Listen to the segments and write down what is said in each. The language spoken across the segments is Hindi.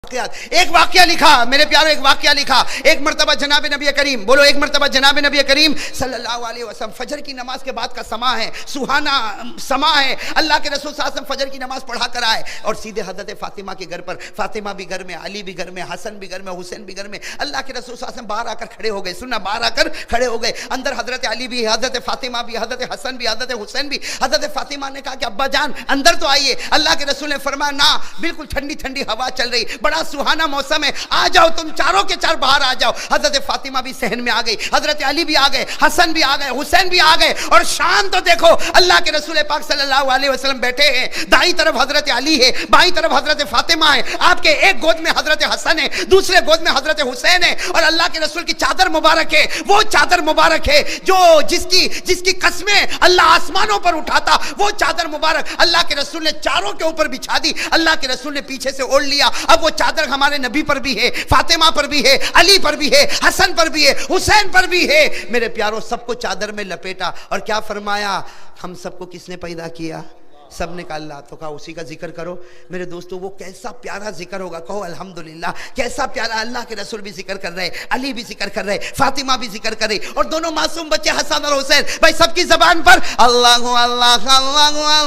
एक वाकया लिखा मेरे प्यारों, एक वाकया लिखा। एक मर्तबा जनाब नबी करीम, बोलो एक मर्तबा जनाब नबी करीम सल्लल्लाहु अलैहि वसल्लम, फजर की नमाज के बाद का समा है, सुहाना समा है। अल्लाह के रसूल सल्लल्लाहु अलैहि वसल्लम फजर की नमाज पढ़ा कर आए और सीधे हजरत फातिमा के घर पर, फातिमा भी घर में, अली भी घर में, हसन भी घर में, हुसैन भी घर में। अल्लाह के रसूल सल्लल्लाहु अलैहि वसल्लम बाहर आकर खड़े हो गए, सुनना, बाहर आकर खड़े हो गए। अंदर हजरत अली भी, हजरत फातिमा भी, हजरत हसन भी, हजरत हुसैन भी। हजरत फातिमा ने कहा कि अब्बा जान अंदर तो आइए। अल्लाह के रसूल ने फरमाया ना, बिल्कुल ठंडी ठंडी हवा चल रही, बड़ा सुहाना मौसम है, आ जाओ तुम चारों के चार बाहर आ जाओ। हजरत फातिमा भी सहन में आ गई, हजरत अली भी आ गए, हसन भी आ गए, हुसैन भी आ गए। और शान तो देखो, अल्लाह के रसूल पाक सल्लल्लाहु अलैहि वसल्लम बैठे हैं, दाईं तरफ हजरत अली है, बाईं तरफ हजरत फातिमा है, आपके एक गोद में हजरत हसन है, दूसरे गोद में हजरत हुसैन है। और अल्लाह के रसूल की चादर मुबारक है, वो चादर मुबारक है जो जिसकी कसमें अल्लाह आसमानों पर उठाता, वो चादर मुबारक अल्लाह के रसूल ने चारों के ऊपर बिछा दी। अल्लाह के रसूल ने पीछे से ओढ़ लिया। अब वो चादर हमारे नबी पर भी है, फातिमा पर भी है, अली पर भी है, हसन पर भी है, हुसैन पर भी है। मेरे प्यारों, सबको चादर में लपेटा और क्या फरमाया, हम सबको किसने पैदा किया? सबने कहा अल्लाह। तो कहा उसी का जिक्र करो। मेरे दोस्तों, वो कैसा प्यारा जिक्र होगा, कहो अल्हम्दुलिल्लाह। कैसा प्यारा, अल्लाह के रसूल भी जिक्र कर रहे, अली भी जिक्र कर रहे, फातिमा भी जिक्र कर रही, और दोनों मासूम बच्चे हसन और हुसैन, भाई सबकी जबान पर अल्लाह अल्लाह अल्लाह अल्लाह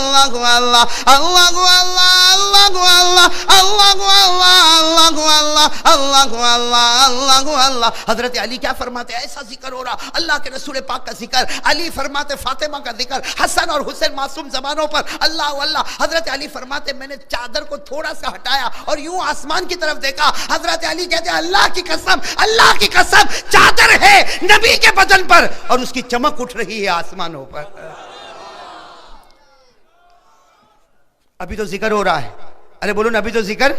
अल्लाह अल्लाह अल्लाह अल्लाह अल्लाह। हजरत अली क्या फरमाते, ऐसा जिक्र हो रहा, अल्लाह के रसूल पाक का जिक्र, अली फरमाते फातिमा का जिक्र, हसन और हुसैन मासूम जबानों पर अल्लाह अल्लाह। हजरत अली फरमाते मैंने चादर को थोड़ा सा हटाया और यूं आसमान की तरफ देखा। हजरत अली कहते अल्लाह की कसम, अल्लाह की कसम, चादर है नबी के बदन पर और उसकी चमक उठ रही है आसमानों पर। अभी तो जिक्र हो रहा है, अरे बोलो ना, अभी तो जिक्र,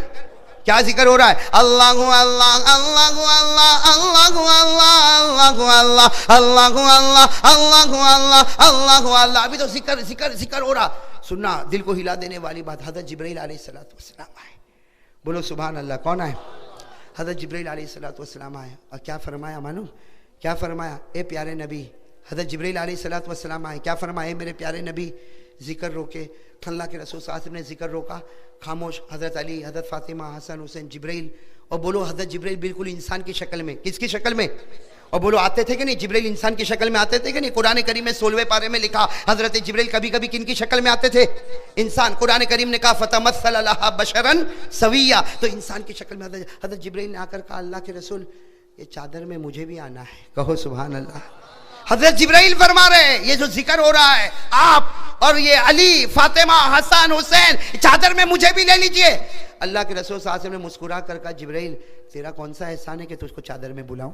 क्या जिक्र हो रहा है? अल्लाह अल्लाह अल्लाह अल्लाह अल्लाह अल्लाह अल्लाह अल्लाह अल्लाह अल्लाह अल्लाह अल्लाह। अभी तो जिक्र जिक्र जिक्र हो रहा। सुनना, दिल को हिला देने वाली बात, हज़रत जिब्रील अलैहिस्सलातु वस्सलाम आए, बोलो सुभान अल्लाह। कौन आए? हज़रत जिब्रील अलैहिस्सलातु वस्सलाम आए और क्या फरमाया मालूम? क्या फरमाया? ए प्यारे नबी, हज़रत जिब्रील अलैहिस्सलातु वस्सलाम आए, क्या फरमाए? मेरे प्यारे नबी, जिक्र रोके। अल्लाह के रसूल सल्लल्लाहु अलैहि वसल्लम ने जिक्र रोका, खामोश। हज़रत अली, हज़रत फातिमा, हसन, हुसैन, जिब्रील। और बोलो हज़रत जिब्रील बिल्कुल इंसान की शक्ल में, किसकी शक्ल में? और बोलो आते थे कि नहीं? जिब्रील इंसान की शक्ल में आते थे कि नहीं? कुरान करीम में 16वें पारे में लिखा, हज़रत जिब्रील कभी कभी किन की शक्ल में आते थे? इंसान। कुरान करीम ने कहा फतमस्सल लहा बशरन सविया, तो इंसान की शक्ल में हज़रत जिब्रील ने आकर कहा अल्लाह के रसूल, ये चादर में मुझे भी आना है। कहो सुभान अल्लाह। हज़रत जिब्रील फरमा रहे हैं ये जो जिक्र हो रहा है, आप और ये अली, फातिमा, हसन, हुसैन, चादर में मुझे भी ले लीजिए। अल्लाह के रसूल सल्लल्लाहु अलैहि वसल्लम ने मुस्कुरा कर कहा जिब्रील, तेरा कौन सा एहसान है कि तुझको चादर में बुलाऊं?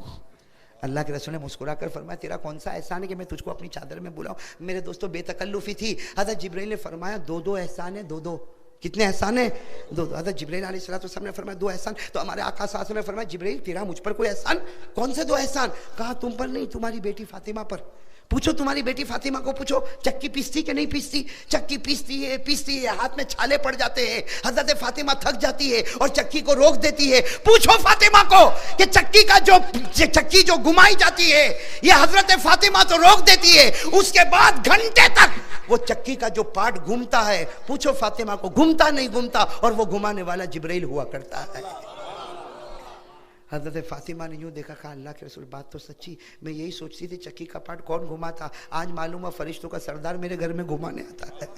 अल्लाह के रसूल ने मुस्कुरा कर फरमाया, तेरा कौन सा एहसान है कि मैं तुझको अपनी चादर में बुलाऊं? मेरे दोस्तों, बेतकल्लुफी थी। हज़रत जिब्रील ने फरमाया दो दो एहसान है, दो दो। कितने एहसान है? दो दो। हज़रत जिब्रील अलैहिस्सलाम ने फरमाया दो एहसान। तो हमारे आका सल्लल्लाहु अलैहि वसल्लम ने फरमाया जिब्रील, तेरा मुझ पर कोई एहसान? कौन से दो एहसान? कहा तुम पर नहीं, तुम्हारी बेटी फातिमा पर। पूछो तुम्हारी बेटी फातिमा को पूछो, चक्की पीसती कि नहीं पीसती? चक्की पीसती है, हाथ में छाले पड़ जाते हैं। हजरत फातिमा थक जाती है और चक्की को रोक देती है। पूछो फातिमा को कि चक्की जो घुमाई जाती है, ये हजरत फातिमा तो रोक देती है, उसके बाद घंटे तक वो चक्की का जो पार्ट घूमता है, पूछो फातिमा को, घूमता नहीं घूमता, और वो घुमाने वाला जिब्रील हुआ करता है। हज़रत फातिमा ने यूँ देखा, कहा अल्लाह के रसूल, बात तो सच्ची, मैं यही सोचती थी चक्की का पार्ट कौन घुमाता, आज मालूम है फरिश्तों का सरदार मेरे घर में घुमाने आता है।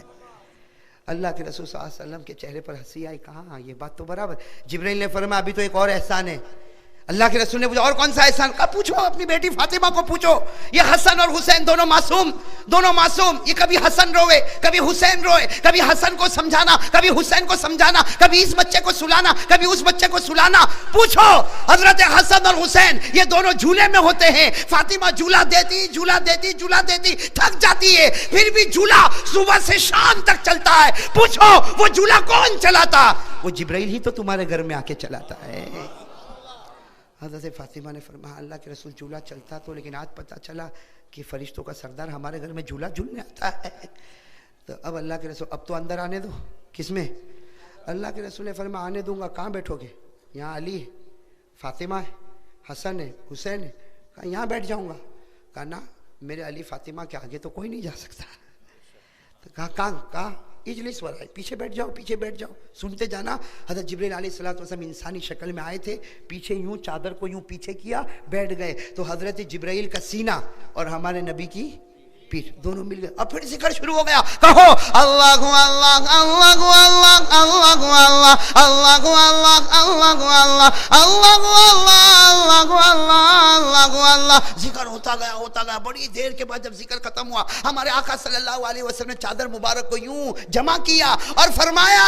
अल्लाह के रसूल सल्लल्लाहु अलैहि वसल्लम के चेहरे पर हंसी आई, कहा हाँ ये बात तो बराबर। जिब्रील ने फरमाया अभी तो एक और एहसान है। अल्लाह के रसूल ने पूछा और कौन सा एहसान? कहा पूछो अपनी बेटी फातिमा को पूछो। ये हसन और हुसैन दोनों मासूम, ये कभी हसन रोए, कभी हुसैन रोए, कभी हसन को समझाना, कभी हुसैन को समझाना, कभी इस बच्चे को सुलाना, कभी उस बच्चे को सुलाना। पूछो हजरत हसन और हुसैन, ये दोनों झूले में होते हैं। फातिमा झूला देती थक जाती है, फिर भी झूला सुबह से शाम तक चलता है। पूछो वो झूला कौन चलाता? वो जिब्रील ही तो तुम्हारे घर में आके चलाता है। हज़रत फातिमा ने फरमाया अल्लाह के रसूल, झूला चलता तो, लेकिन आज पता चला कि फरिश्तों का सरदार हमारे घर में झूला झूलने आता है। तो अब अल्लाह के रसूल, अब तो अंदर आने दो। किसमें? अल्लाह के रसूल ने फरमाया आने दूंगा। कहाँ बैठोगे? यहाँ अली है, फातिमा है, हसन है, हुसैन है। कहा यहाँ बैठ जाऊँगा। कहा ना, मेरे अली फातिमा के आगे तो कोई नहीं जा सकता। तो कहा इजलिस वराए, पीछे बैठ जाओ, पीछे बैठ जाओ, सुनते जाना। हज़रत जिब्रील अलैहिस्सलाम इंसानी शक्ल में आए थे, पीछे यूं चादर को यूं पीछे किया, बैठ गए। तो हज़रत जिब्रील का सीना और हमारे नबी की पीठ दोनों मिल गए। अब फिर जिक्र शुरू हो गया, कहो अल्लाहु अल्लाह अल्लाहु अल्लाह अल्लाहु अल्लाह अल्लाहु अल्लाह अल्लाहु अल्लाह अल्लाहु अल्लाह अल्लाहु अल्लाह अल्लाहु अल्लाह। जिक्र होता गया। बड़ी देर के बाद जब जिक्र खत्म हुआ, हमारे आका सल्लल्लाहु अलैहि वसल्लम ने चादर मुबारक को यूं जमा किया और फरमाया,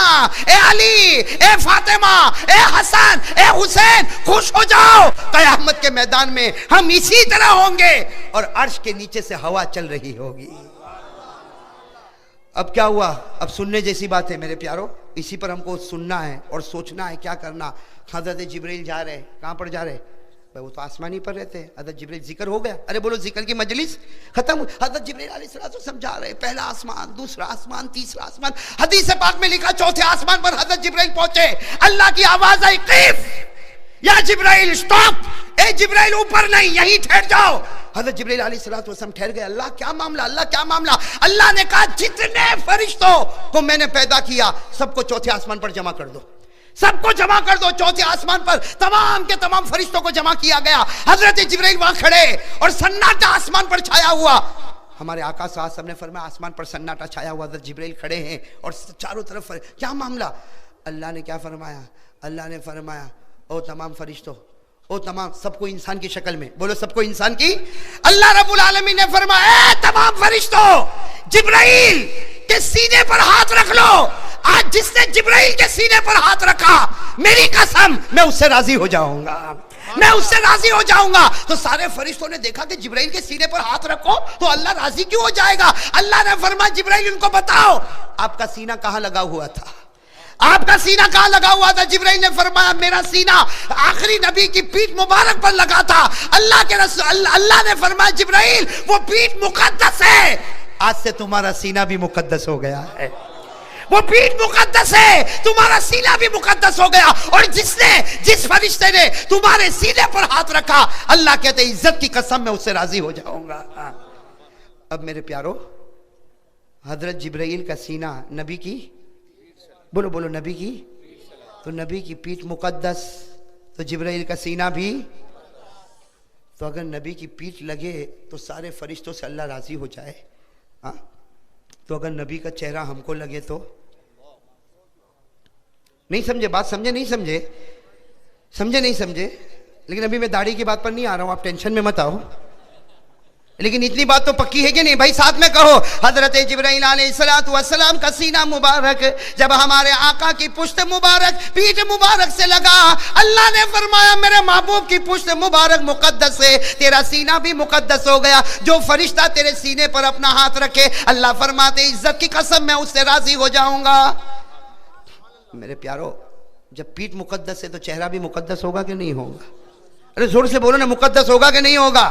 ए अली, ए फातिमा, ए हसन, ए हुसैन, खुश हो जाओ, क़यामत के मैदान में हम इसी तरह होंगे और अर्श के नीचे से हवा चल रही होगी। अब क्या हुआ? अब सुनने जैसी बात है मेरे प्यारों, इसी पर हमको सुनना है और सोचना है क्या करना। हज़रत जिब्रील जा रहे, कहां पर जा रहे भाई? वो तो आसमानी पर रहते हैं। हज़रत जिब्रील, जिक्र हो गया, अरे बोलो जिक्र की मजलिस खत्म। हज़रत जिब्रील अलैहिस्सलाम जा रहे, पहला आसमान, दूसरा आसमान, तीसरा आसमान। हदीस पाक में लिखा चौथे आसमान पर हज़रत जिब्रील पहुंचे, अल्लाह की आवाज आई, क़िफ या जिब्रील, स्टॉप, ए जिब्रील ऊपर नहीं, यहीं ठहर जाओ। हज़रत जिब्रील अलैहिस्सलाम ठहर गए। अल्लाह क्या मामला, अल्लाह क्या मामला? अल्लाह ने कहा, जितने फरिश्तों को मैंने पैदा किया सबको चौथे आसमान पर जमा कर दो, सबको जमा कर दो। चौथे आसमान पर तमाम के तमाम फरिश्तों को जमा किया गया। हज़रत जिब्रील वहां खड़े और सन्नाटा आसमान पर छाया हुआ। हमारे आका साहब ने फरमाया, आसमान पर सन्नाटा छाया हुआ, हज़रत जिब्रील खड़े हैं और चारों तरफ क्या मामला? अल्लाह ने क्या फरमाया? अल्लाह ने फरमाया, ओ तमाम फरिश्तों, ओ तमाम, सबको इंसान की शक्ल में, बोलो सबको इंसान की। अल्लाह रब्बुल आलमीन ने फरमाया, तमाम फरिश्तों, जिब्राइल के सीने पर हाथ रख लो। आज जिसने जिब्राइल के सीने पर हाथ रखा, मेरी कसम, मैं उससे राजी हो जाऊंगा, मैं उससे राजी हो जाऊंगा। तो सारे फरिश्तों ने देखा कि जिब्राइल के सीने पर हाथ रखो तो अल्लाह राजी क्यों हो जाएगा? अल्लाह ने फरमाया, जिब्राइल उनको बताओ आपका सीना कहां लगा हुआ था, आपका सीना कहां लगा हुआ था? जिब्राइल ने फरमाया, मेरा सीना आखिरी नबी की पीठ मुबारक पर लगा था। अल्लाह के रसूल, अल्लाह ने फरमाया, जिब्राइल वो पीठ मुकद्दस है, आज से तुम्हारा सीना भी मुकद्दस हो गया है। वो पीठ मुकद्दस है, तुम्हारा सीना भी मुकद्दस हो गया। और जिस फरिश्ते ने तुम्हारे सीने पर हाथ रखा, अल्लाह कहते, इज्जत की कसम मैं उससे राजी हो जाऊंगा। अब मेरे प्यारो, हजरत जिब्राइल का सीना नबी की, बोलो बोलो, नबी की, तो नबी की पीठ मुकद्दस, तो जिब्राइल का सीना भी। तो अगर नबी की पीठ लगे तो सारे फरिश्तों से अल्लाह राजी हो जाए। हाँ, तो अगर नबी का चेहरा हमको लगे तो नहीं समझे बात, समझे नहीं समझे, समझे नहीं समझे। लेकिन अभी मैं दाढ़ी की बात पर नहीं आ रहा हूं, आप टेंशन में मत आओ। लेकिन इतनी बात तो पक्की है कि नहीं भाई? साथ में कहो, हजरत जिब्राइल अलैहिस्सलाम का सीना मुबारक जब हमारे आका की पुश्त मुबारक, पीठ मुबारक से लगा, अल्लाह ने फरमाया, मेरे महबूब की पुश्त मुबारक मुकद्दस है, तेरा सीना भी मुकद्दस हो गया। जो फरिश्ता तेरे सीने पर अपना हाथ रखे, अल्लाह फरमाते, इज्जत की कसम मैं उससे राजी हो जाऊंगा। मेरे प्यारो, जब पीठ मुकद्दस है तो चेहरा भी मुकद्दस होगा कि नहीं होगा? अरे जोर से बोलो ना, मुकद्दस होगा कि नहीं होगा?